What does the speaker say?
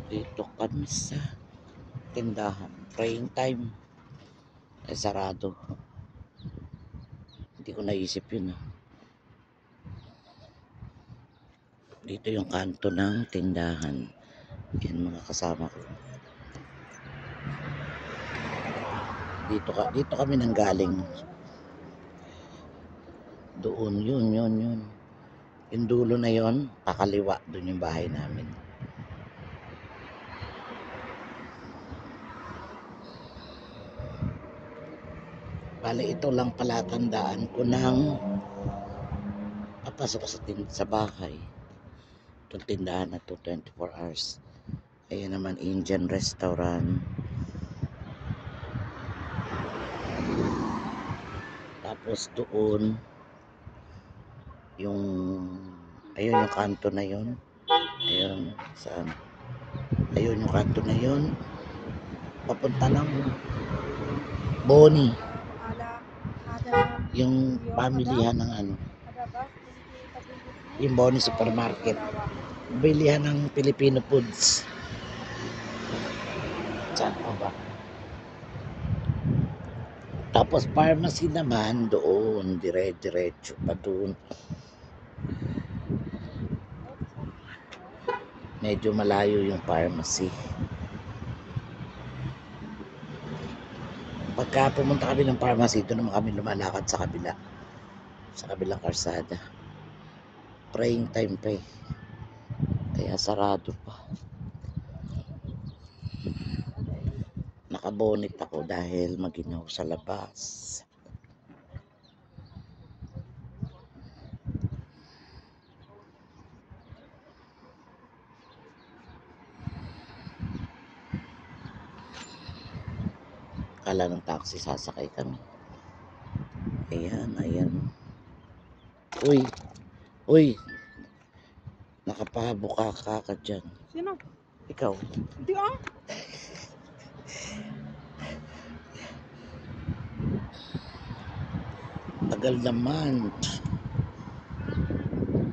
Dito kami sa tindahan. Praying time. Ay sarado. Hindi ko naisip yun. Dito yung kanto ng tindahan. Yan mga kasama ko. Dito kami nanggaling. Doon, yun. Yung dulo na yun, kakaliwa. Doon yung bahay namin. Bale, ito lang pala tandaan ko ng papasok sa bahay. Itong tindahan na to, 24 hours. Ayan naman, Indian restaurant. Tapos doon, ayun yung kanto na yun. Ayun, saan? Ayun yung kanto na yun. Papunta lang Boni. Yung pamilihan ng yung Boni Supermarket. Bilihan ng Filipino foods. Saan pa ba? Tapos pharmacy naman doon, diretso pa doon. Medyo malayo yung pharmacy. Pagka pumunta kami ng pharmacy, doon naman kami lumalakad sa kabila. Sa kabilang karsada. Praying time pa eh. Kaya sarado pa. Nakabonit ako dahil maginaw sa labas. Kala ng taxi, sasakay kami. Ayan. Uy. Nakapabuka ka dyan. Sino? Ikaw. Hindi ah. Tagal naman.